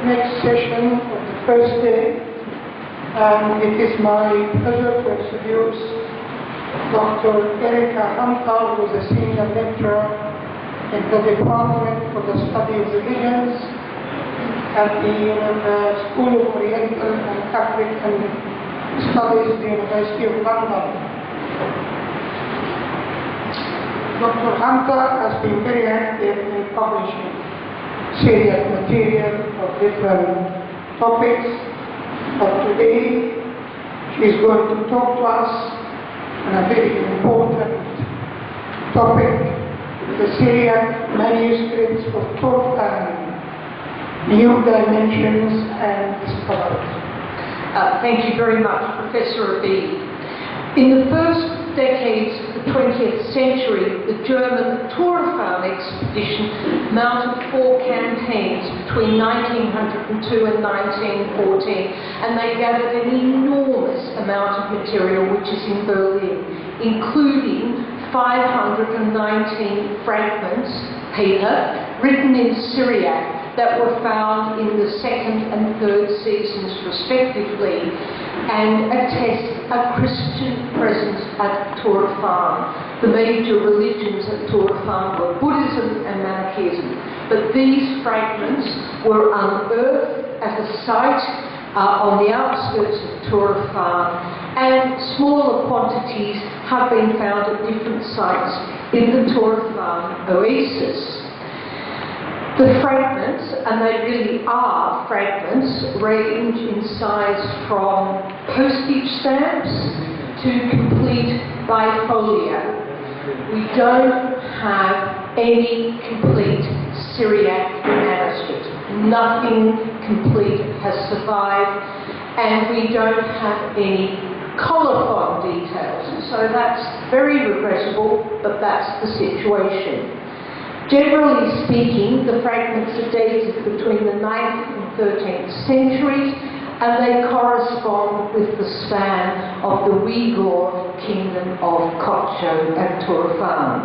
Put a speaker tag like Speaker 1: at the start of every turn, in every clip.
Speaker 1: next session of the first day, and it is my pleasure to introduce Dr. Erika Hamka, who is a senior lecturer in the Department for the Study of Religions at the School of Oriental and African Studies at the University of London. Dr. Hamka has been very active in publishing Syriac material of different topics, but today she is going to talk to us on a very important topic, the Syriac manuscripts of Kottayam, new dimensions and discoveries.
Speaker 2: Thank you very much, Professor Abi. In the first decades of the 20th century, the German Torafan expedition mounted 4 campaigns between 1902 and 1914, and they gathered an enormous amount of material which is in Berlin, including 519 fragments, paper, written in Syriac, that were found in the 2nd and 3rd seasons respectively, and attest a Christian presence at Torafan. The major religions at Torafan were Buddhism and Manichaeism, but these fragments were unearthed at a site on the outskirts of Torafan, and smaller quantities have been found at different sites in the Torafan oasis. The fragments, and they really are fragments, range in size from postage stamps to complete bifolia. We don't have any complete Syriac manuscript. Nothing complete has survived, and we don't have any colophon details. So that's very regrettable, but that's the situation. Generally speaking, the fragments are dated between the 9th and 13th centuries, and they correspond with the span of the Uyghur kingdom of Kottayam and Torafan.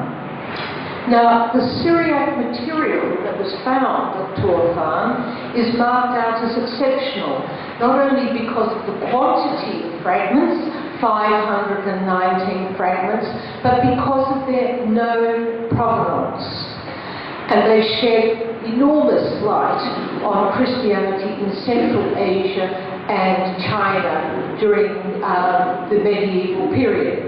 Speaker 2: Now, the Syriac material that was found at Torafan is marked out as exceptional, not only because of the quantity of fragments, 519 fragments, but because of their known provenance. And they shed enormous light on Christianity in Central Asia and China during the medieval period.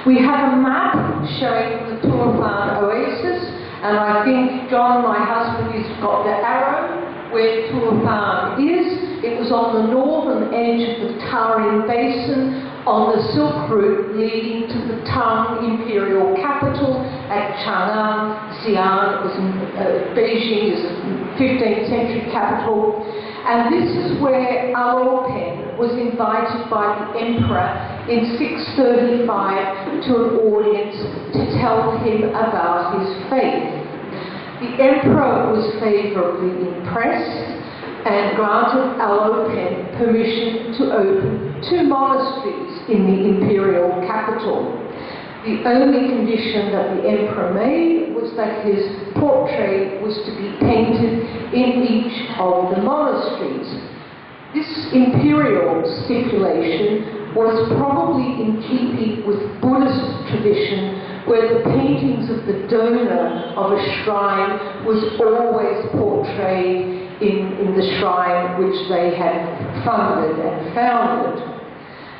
Speaker 2: We have a map showing the Torafan oasis, and I think John, my husband, has got the arrow where Torafan is. It was on the northern edge of the Tarim Basin, on the Silk Route leading to the Tang imperial capital at Chang'an. Xi'an was in Beijing is a 15th century capital, and this is where Alopen was invited by the emperor in 635 to an audience to tell him about his faith. The emperor was favourably impressed and granted Alopen permission to open 2 monasteries in the imperial capital. The only condition that the emperor made was that his portrait was to be painted in each of the monasteries. This imperial stipulation was probably in keeping with Buddhist tradition, where the paintings of the donor of a shrine was always portrayed in the shrine which they had funded and founded.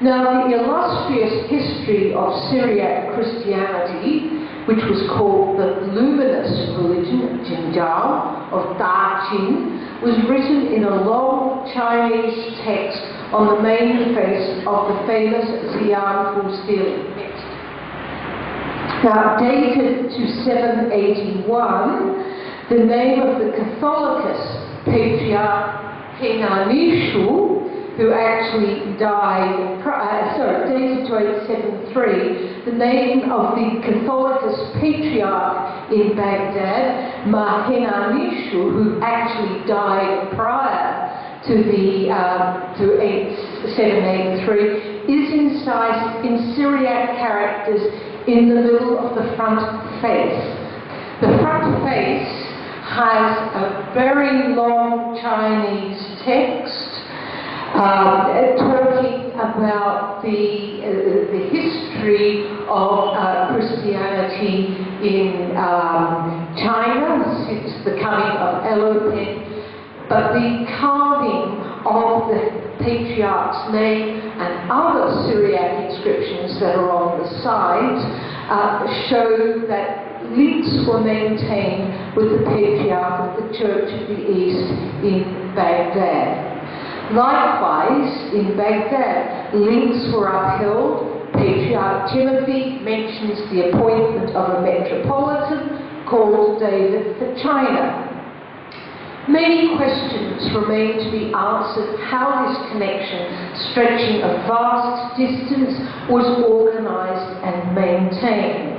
Speaker 2: Now, the illustrious history of Syriac Christianity, which was called the Luminous Religion, Jinjiao, of Da Jin, was written in a long Chinese text on the main face of the famous Xi'an stele text. Now, dated to 781, the name of the Catholicus Patriarch Henanishu, who actually died, dated to 873, the name of the Catholicus Patriarch in Baghdad, Henanishu, who actually died prior to the 783, is incised in Syriac characters in the middle of the front face. The front face has a very long Chinese talking about the history of Christianity in China since the coming of Elopen, but the carving of the patriarch's name and other Syriac inscriptions that are on the sides show that links were maintained with the patriarch of the Church of the East in Baghdad. Likewise, in Baghdad, links were upheld. Patriarch Timothy mentions the appointment of a metropolitan called David for China. Many questions remain to be answered how this connection, stretching a vast distance, was organised and maintained.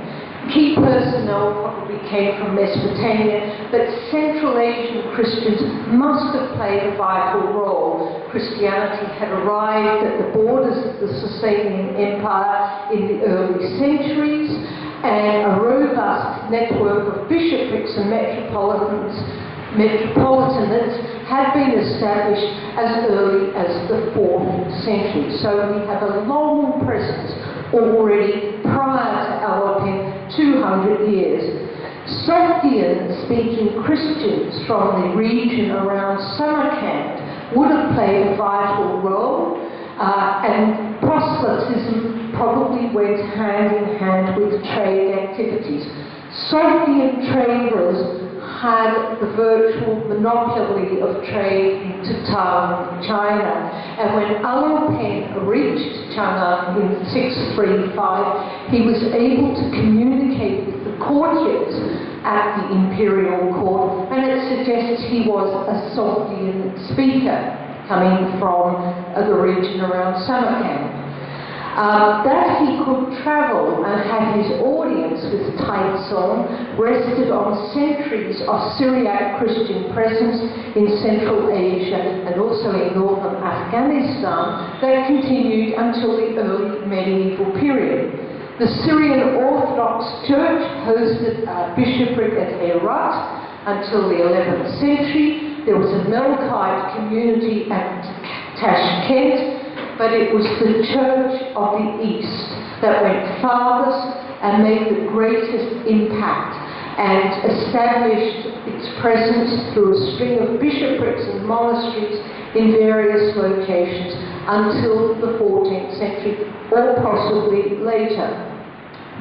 Speaker 2: Key personnel probably came from Mesopotamia, but Central Asian Christians must have played a vital role. Christianity had arrived at the borders of the Sasanian Empire in the early centuries, and a robust network of bishoprics and metropolitanates had been established as early as the 4th century. So we have a long presence already prior to Elopen, 200 years. Sogdian-speaking Christians from the region around Samarkand would have played a vital role, and proselytism probably went hand in hand with trade activities. Sogdian traders had the virtual monopoly of trade into China, and when Elopen reached China in 635, he was able to communicate with the courtiers at the imperial court, and it suggests he was a Sogdian speaker coming from the region around Samarkand. That he could travel and have his audience with Taizong rested on centuries of Syriac Christian presence in Central Asia and also in northern Afghanistan that continued until the early medieval period. The Syrian Orthodox Church hosted a bishopric at Herat until the 11th century. There was a Melkite community at Tashkent, but it was the Church of the East that went farthest and made the greatest impact and established its presence through a string of bishoprics and monasteries in various locations until the 14th century, or possibly later.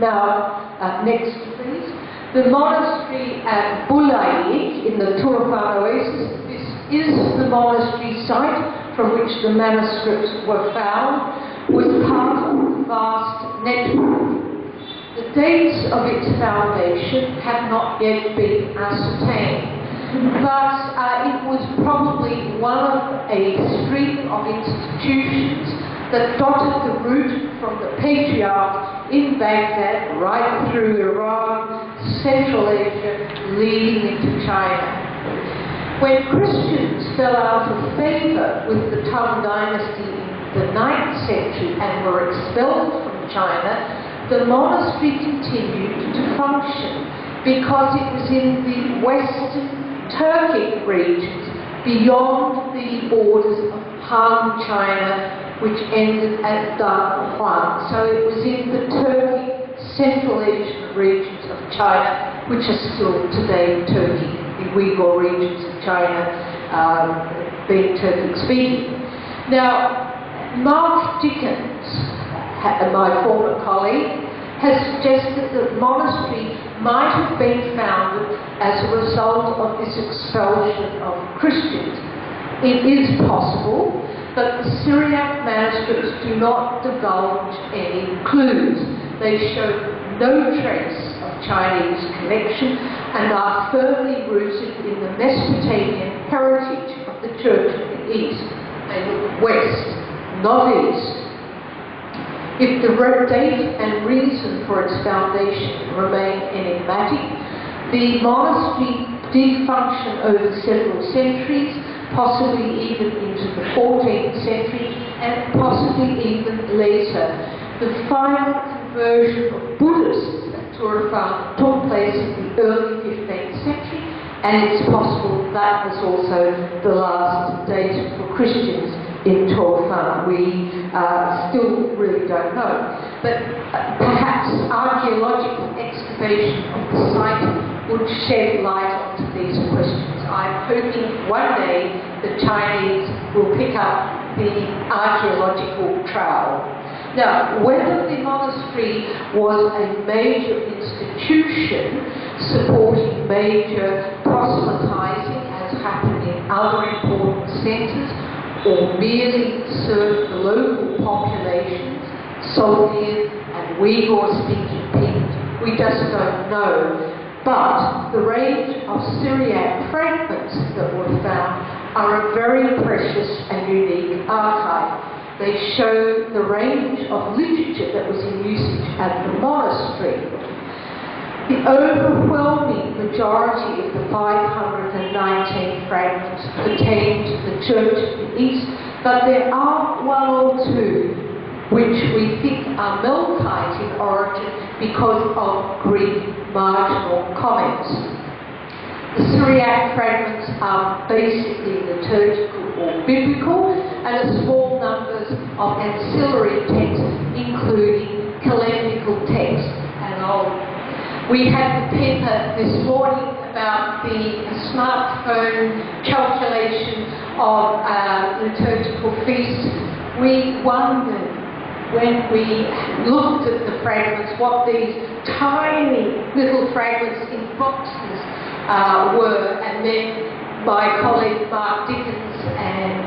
Speaker 2: Now, next please. The monastery at Bulayik in the Turfan Oasis, this is the monastery site from which the manuscripts were found, was part of a vast network. The dates of its foundation have not yet been ascertained, but it was probably one of a string of institutions that dotted the route from the Patriarch in Baghdad right through Iran, Central Asia, leading into China. When Christians fell out of favour with the Tang dynasty in the 9th century and were expelled from China, the monastery continued to function because it was in the western Turkic regions beyond the borders of Han China, which ended at Dahuan. So it was in the Turkic, Central Asian regions of China, which are still today Turkey. The Uyghur regions of China being Turkic-speaking. Now, Mark Dickens, my former colleague, has suggested that the monastery might have been founded as a result of this expulsion of Christians. It is possible, but the Syriac manuscripts do not divulge any clues. They show no trace of Chinese connection and are firmly rooted in the Mesopotamian heritage of the Church of the East. They look west, not east. If the date and reason for its foundation remain enigmatic, the monastery did function over several centuries, possibly even into the 14th century, and possibly even later. The final conversion of Buddhists at Turfan took place in the early 15th century, and it's possible that was also the last date for Christians in Torfan. We still really don't know. But perhaps archaeological excavation of the site would shed light onto these questions. I'm hoping one day the Chinese will pick up the archaeological trail. Now, whether the monastery was a major institution supporting major proselytizing as happened in other important centres, or merely served the local populations, Soldiers and Uyghur-speaking people, we just don't know. But the range of Syriac fragments that were found are a very precious and unique archive. They show the range of literature that was in usage at the monastery. The overwhelming majority of the 519 fragments pertain to the Church of the East, but there are one or two which we think are Melkite in origin because of Greek marginal comments. The Syriac fragments are basically liturgical or biblical, and a small numbers of ancillary texts, including calendrical texts and old. We had the paper this morning about the smartphone calculation of liturgical feasts. We wondered when we looked at the fragments what these tiny little fragments in boxes were, and then my colleague Mark Dickens and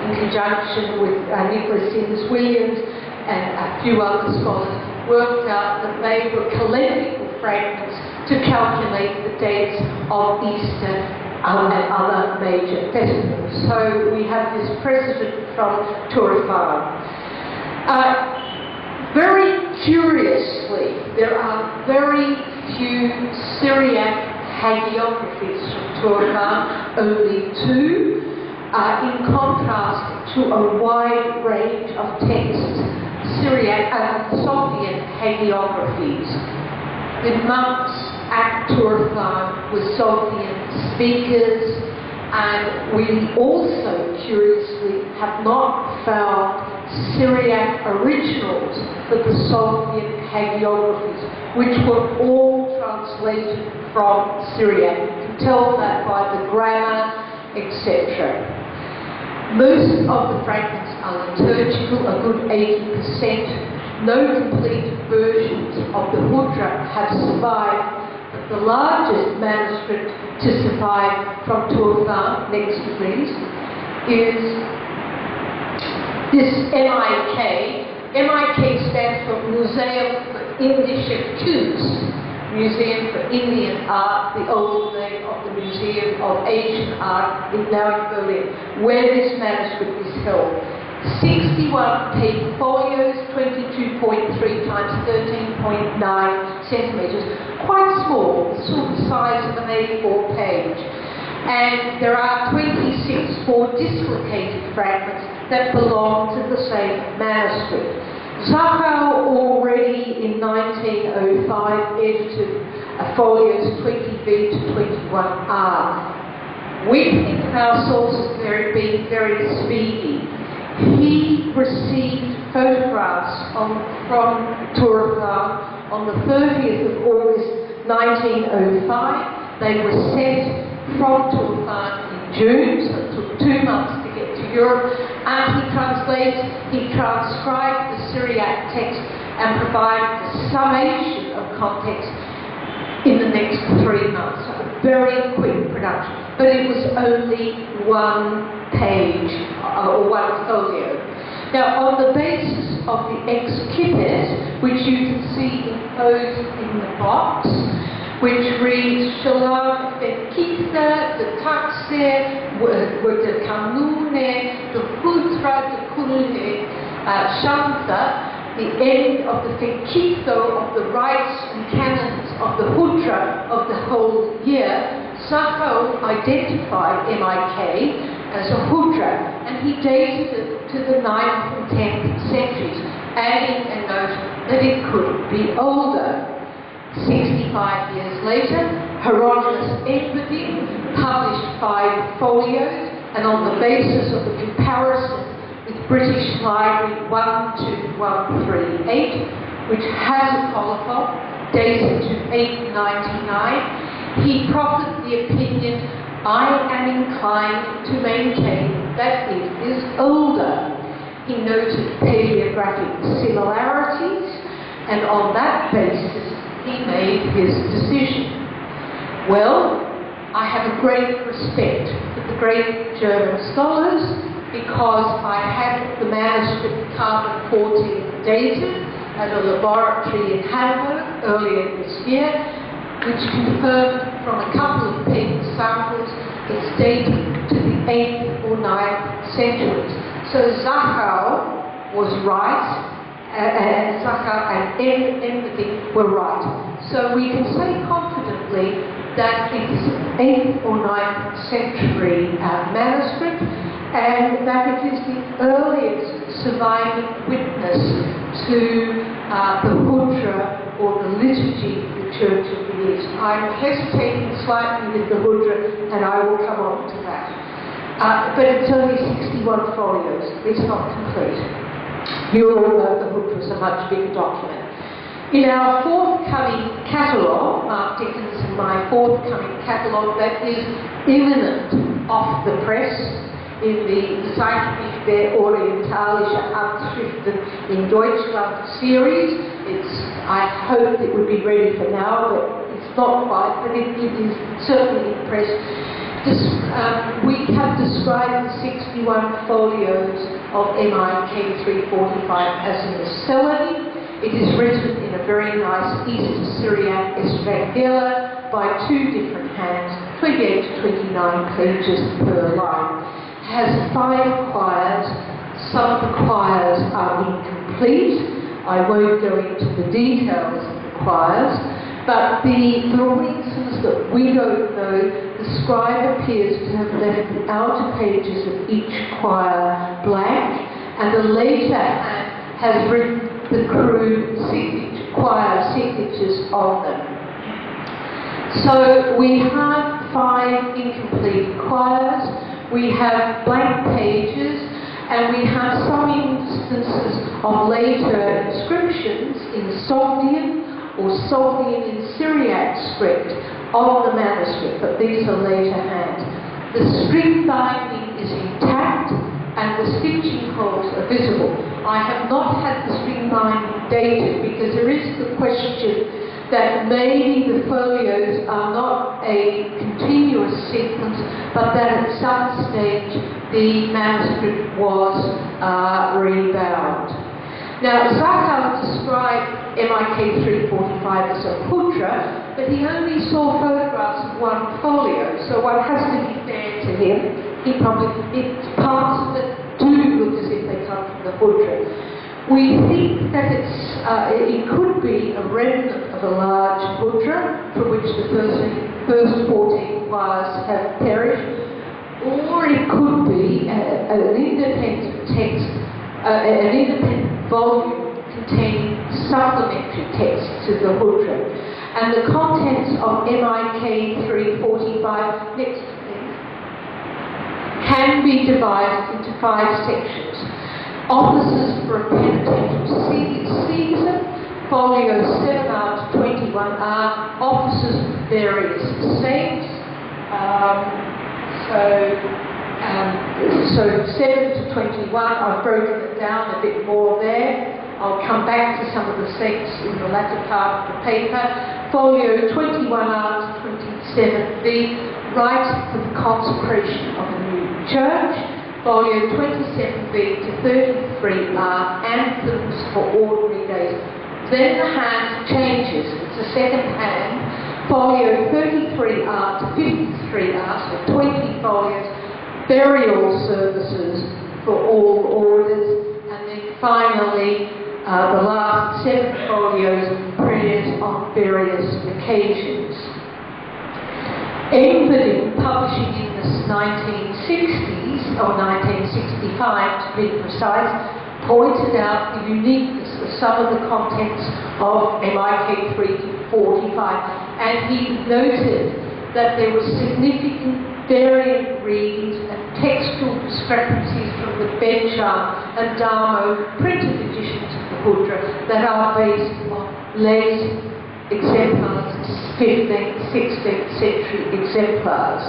Speaker 2: in conjunction with Nicholas Sims Williams and a few other scholars worked out that they were calendrical fragments to calculate the dates of Easter and other major festivals. So we have this precedent from Torfan. Very curiously, there are very few Syriac hagiographies from Torfan, only two, in contrast to a wide range of texts, Syriac and Sogdian hagiographies. The monks at Torfan were Sogdian speakers, and we also, curiously, have not found Syriac originals for the Sogdian hagiographies, which were all translated from Syriac. You can tell that by the grammar, etc. Most of the fragments are liturgical, a good 80%. No complete versions of the Hudra have survived, but the largest manuscript to survive from Torfan, next to please, is this MIK. MIK stands for Museum for Indische Kunst, Museum for Indian Art, the old name of the Museum of Asian Art, now in Berlin, where this manuscript is held. 61 paper folios, 22.3 times 13.9 centimetres, quite small, the sort of size of an A4 page. And there are 26 more dislocated fragments that belong to the same manuscript. Zachau already in 1905 edited folios 20b to 21r. We think of our sources being very speedy. He received photographs from Torfan on the 30th of August 1905. They were sent from Torfan in June, so it took 2 months to get to Europe, and he transcribed the Syriac text and provided a summation of context in the next 3 months. So a very quick production, but it was only one page or one folio. Now, on the basis of the excipit, which you can see enclosed in the box, which reads Shalom Bekitha, the Taxe, the Kanune, the Hudra, the Kulhe, Shanta, the end of the Fekitho of the rites and canons of the Hudra of the whole year. Zachau identified MIK as a Hudra, and he dated it to the 9th and 10th centuries, adding a note that it could be older. 65 years later, Hieronymus Edwardine published 5 folios and on the basis of the comparison with British Library 12138, which has a colophon dated to 899, he proffered the opinion, I am inclined to maintain that it is older. He noted paleographic similarities, and on that basis he made his decision. Well, I have a great respect for the great German scholars because I had the manuscript carbon-14 dated at a laboratory in Hamburg earlier this year, which confirmed from a couple of paper samples its dating to the 8th or 9th centuries. So Zachau was right, and Zachau and everything were right. So we can say confidently that it is an 8th or 9th century manuscript, and that it is the earliest surviving witness to the Hudra or the liturgy of the Church of the East. I'm hesitating slightly with the Hudra, and I will come on to that. But it's only 61 folios. It's not complete. You all know the Hudra is a much bigger document. In our forthcoming catalogue, Mark Dickens and my forthcoming catalogue that is imminent off the press, in the Zeitschrift der Orientalische Handschriften in Deutschland series. I hope it would be ready for now, but it's not quite, but it is certainly in press. We have described the 61 folios of MIK 345 as an Syriac. It is written in a very nice East Syriac Estrangela by two different hands, 28 to 29 pages per line. Has 5 choirs. Some of the choirs are incomplete. I won't go into the details of the choirs, but for reasons that we don't know, the scribe appears to have left the outer pages of each choir blank, and the later hand has written the choir signatures on them. So we have 5 incomplete choirs. We have blank pages, and we have some instances of later inscriptions in Sogdian or Sogdian in Syriac script on the manuscript, but these are later hand. The string binding is intact, and the stitching holes are visible. I have not had the string binding dated because there is the question that maybe the folios are not a continuous sequence, but that at some stage the manuscript was rebound. Now, Zachau described MIK 345 as a Hudra, but he only saw photographs of one folio, so one has to be fair to him. It's parts of it do look as if they come from the Hudra. We think that it could be a remnant of a large Hudra from which the first 14 choirs have perished, or it could be an independent text, an independent volume containing supplementary text to the Hudra. And the contents of MIK 345, next thing, can be divided into 5 sections. Offices for a penitential season, folio 7R to 21R, offices for various saints. So 7 to 21, I've broken it down a bit more there. I'll come back to some of the saints in the latter part of the paper. Folio 21R to 27B, rites for the consecration of a new church. Folio 27B to 33R, anthems for ordinary days. Then the hand changes. It's a second hand. Folio 33R to 53R, so 20 folios. Burial services for all orders. And then finally, the last 7 folios, prayers on various occasions. Enfield, publishing in the 1960s, or 1965 to be precise, pointed out the uniqueness of some of the contents of MIK 345, and he noted that there were significant variant readings and textual discrepancies from the Bencham and Damo printed editions of the Hudra that are based on late exemplars, 15th, 16th century exemplars.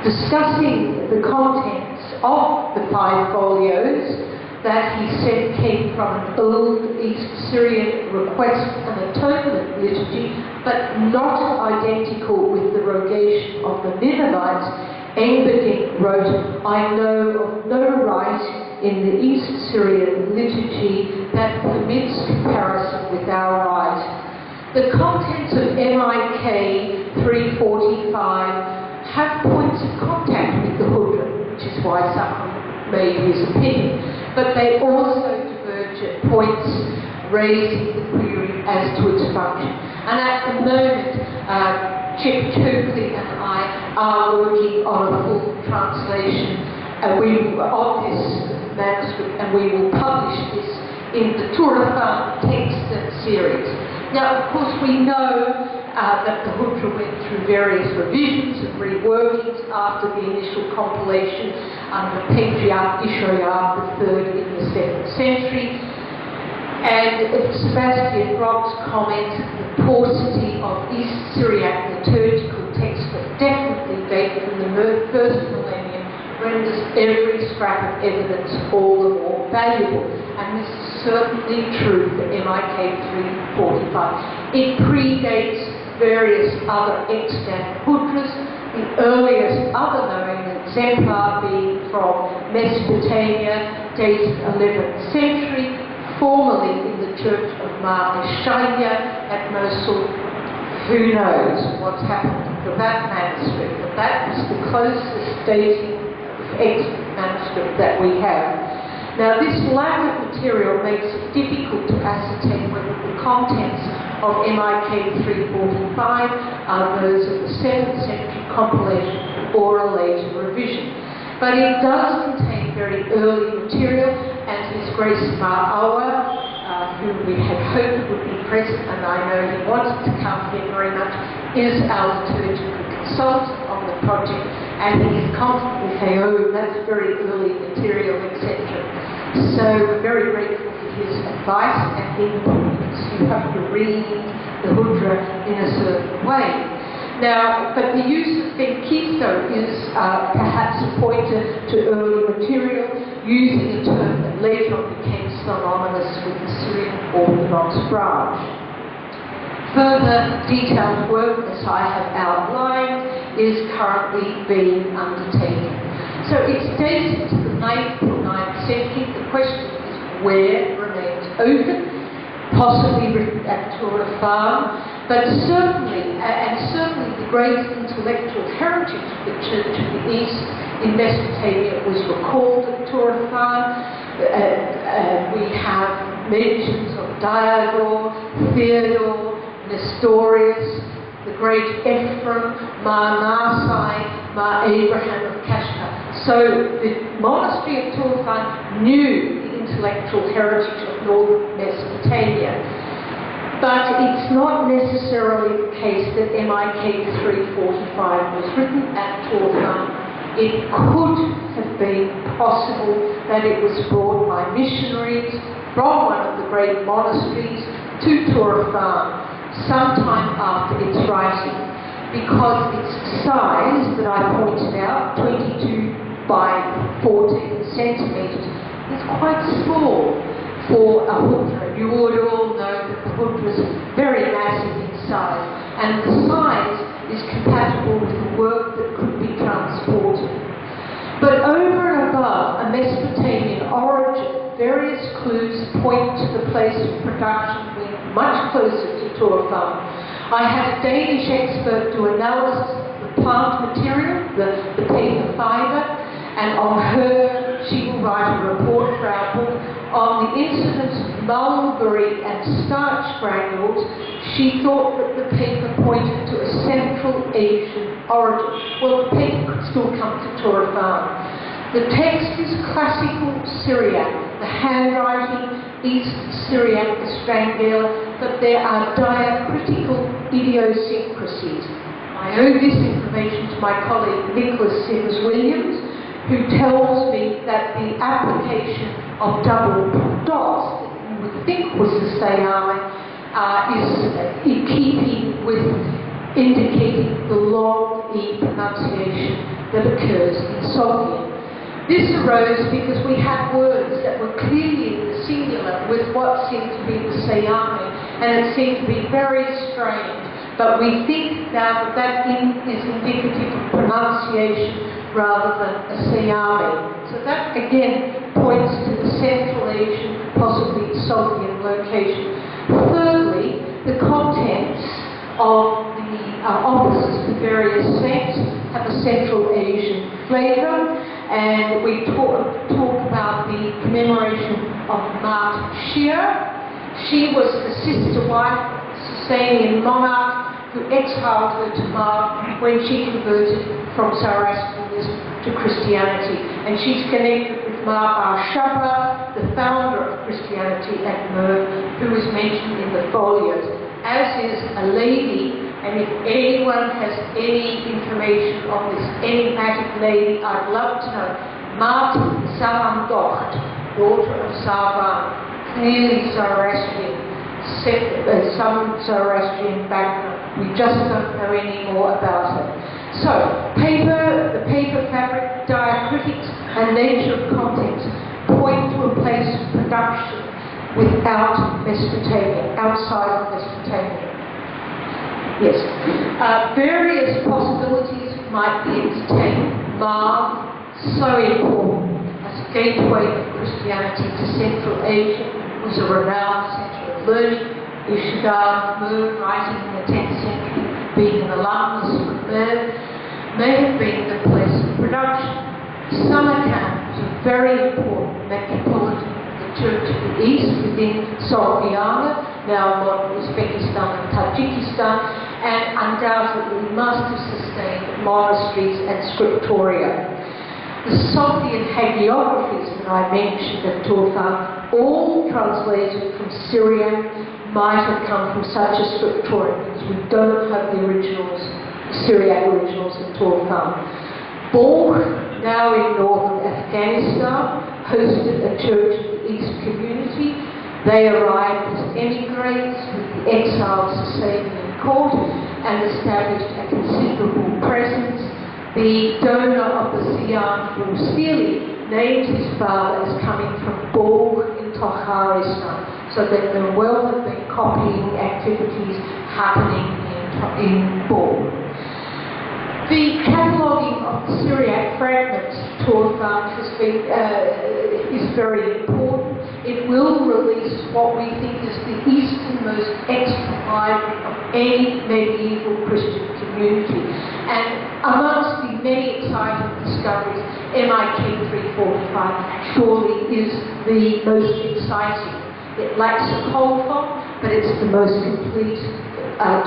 Speaker 2: Discussing the contents of the 5 folios that he said came from an old East Syrian request and atonement liturgy, but not identical with the rogation of the Ninevites, Engbeding wrote, "I know of no rite in the East Syrian liturgy that permits comparison with our rite." The contents of MIK 345 have points of contact with the Hudra, which is why some made his opinion, but they also diverge at points raising the query as to its function. And at the moment, Chip Cooley and I are working on a full translation of this manuscript, and we will publish this in the Turafan text and series. Now, of course, we know that the Hudra went through various revisions and reworkings after the initial compilation under Patriarch Ishoiah III in the 7th century. And Sebastian Brock's comment, the paucity of East Syriac liturgical texts that definitely date from the first millennium renders every scrap of evidence all the more valuable. And this is certainly true for MIK 345. It predates various other extant Hudras, the earliest other known exemplar being from Mesopotamia, dated 11th century, formerly in the church of Mar Eshaya at Mosul. Who knows what's happened to that manuscript, but that was the closest dating extant manuscript that we have. Now, this lack of material makes it difficult to ascertain whether the contents of MIK 345 are those of the 7th century compilation or a later revision. But it does contain very early material, and His Grace Ma'awa, who we had hoped would be present, and I know he wanted to come here very much, is our liturgical consultant on the project, and he is constantly saying, "Oh, that's very early material," etc. So we're very grateful for his advice and input, because you have to read the Hudra in a certain way. Now, but the use of Benkiso is perhaps a pointer to early material, using a term that later on became synonymous with the Syrian Orthodox branch. Further detailed work, as I have outlined, is currently being undertaken. So it's dated to the 9th or 9th century. The question is where remains open, possibly written at Turafan, but certainly, and certainly the great intellectual heritage of the Church of the East in Mesopotamia was recalled at Turafan. We have mentions of Diodor, Theodore, Nestorius, the great Ephraim, Mar Nasai, Mar Abraham of Kashgar. So the monastery of Turafan knew the intellectual heritage of northern Mesopotamia. But it's not necessarily the case that MIK 345 was written at Turafan. It could have been possible that it was brought by missionaries from one of the great monasteries to Turafan sometime after its writing, because its size that I pointed out, 22 by 14 centimetres, is quite small for a Hudra. You would all know that the Hudra is very massive in size, and the size is compatible with the work that could be transported. But over and above a Mesopotamian origin, various clues point to the place of production being much closer to Turafan. I had a Danish expert do analysis of the plant material, the paper fibre, and on her, she will write a report for our book on the incidence of mulberry and starch granules. She thought that the paper pointed to a Central Asian origin. Well, the paper could still come to Turafan. The text is classical Syriac, the handwriting East Syriac Estrangale, but there are diacritical idiosyncrasies. I owe this information to my colleague Nicholas Sims-Williams, who tells me that the application of double dots that you would think was the Sayame is in keeping with indicating the long E pronunciation that occurs in Soviet. This arose because we had words that were clearly in the singular with what seemed to be the Sayame, and it seemed to be very strange. But we think now that that is indicative of pronunciation rather than a Sayame. So that again points to the Central Asian, possibly Soviet location. Thirdly, the contents of the offices for various sects have a Central Asian flavour, and we talk about the commemoration of Martyr Shir. She was the sister wife of the Sasanian monarch who exiled her to Mar when she converted from Zoroastrianism to Christianity, and she's connected with Mar Bar-Shaba, the founder of Christianity at Merv, who is mentioned in the folios, as is a lady. And if anyone has any information on this enigmatic lady, I'd love to know. Marti Savam-Docht, daughter of Savan, clearly Zoroastrian, some Zoroastrian background. We just don't know any more about her. So, the paper fabric, diacritics, and nature of contents point to a place of production without Mesopotamia, outside of Mesopotamia. Yes. Various possibilities might be entertained. Mar, so important as a gateway of Christianity to Central Asia, was a renowned centre of learning. Ishidar, Merv, writing in the 10th century, being an alumnus from Merv, may have been the place of production. Samarkand was a very important metropolitan of the Church of the East within Soviet, now modern Uzbekistan and Tajikistan, and undoubtedly must have sustained monasteries and scriptoria. The Soviet hagiographies that I mentioned at Turfan, all translated from Syriac, might have come from such a scriptorium, because we don't have the originals, Syriac originals at Turfan. Borg, now in northern Afghanistan, hosted a Church of the East community. They arrived as emigres with the exiled Sasanian court and established a considerable presence. The donor of the Siam, Seeri, named his father as coming from Borg in Tocharistan, so that there will have been copying activities happening in Borg. The cataloguing of the Syriac fragments Turfan is very important. It will release what we think is the easternmost extra library of any medieval Christian community. And amongst the many exciting discoveries, MIK 345 surely is the most exciting. It lacks a colophon, but it's the most complete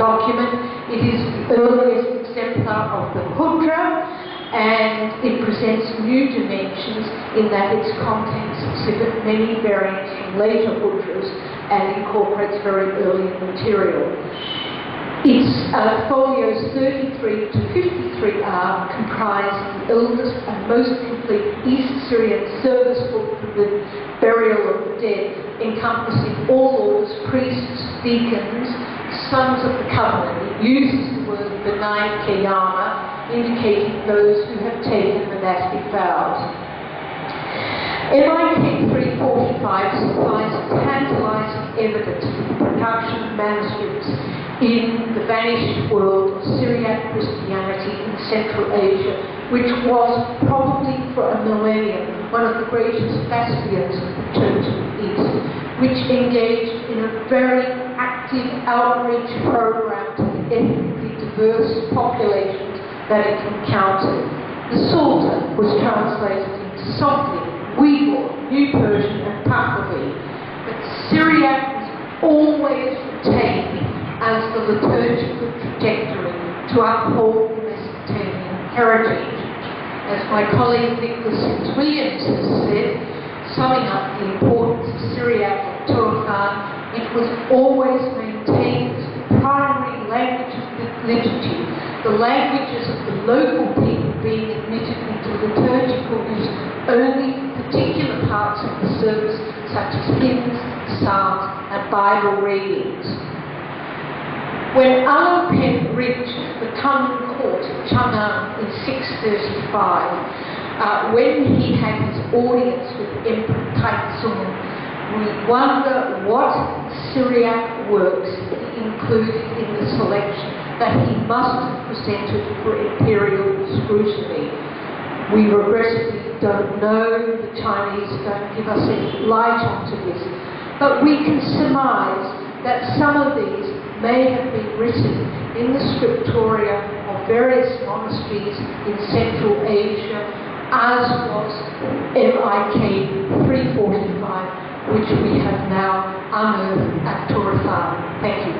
Speaker 2: document. It is the earliest exemplar of the Hudra, and it presents new dimensions in that its contents exhibit many variants from later Hudras and incorporates very early material. Its folios 33 to 53R comprise the eldest and most complete East Syrian service book for the burial of the dead, encompassing all orders, priests, deacons, sons of the covenant. It uses the word benign kiyama, indicating those who have taken monastic vows. MIK 345 supplies tantalizing evidence for the production of manuscripts in the vanished world of Syriac Christianity in Central Asia, which was probably for a millennium one of the greatest bastions of the Church of the East, which engaged in a very active outreach program to the ethnically diverse populations that it encountered. The Psalter was translated into Somali, Uyghur, New Persian and Pahlavi, but Syriac was always retained as the liturgical trajectory to uphold the Mesopotamian heritage. As my colleague Nicholas Williams has said, summing up the importance of Syriac at Turfan, it was always maintained as the primary language of the liturgy, the languages of the local people being admitted into liturgical people use only particular parts of the service, such as hymns, psalms, and Bible readings. When Allan Penn reached the Tunnan Court at Chang'an in 635, when he had his audience with Emperor Taizong, we wonder what Syriac works he included in the selection that he must have presented for imperial scrutiny. We regrettably don't know. The Chinese don't give us any light onto this, but we can surmise that some of these may have been written in the scriptoria of various monasteries in Central Asia, as was MIK 345, which we have now unearthed at Turfan. Thank you.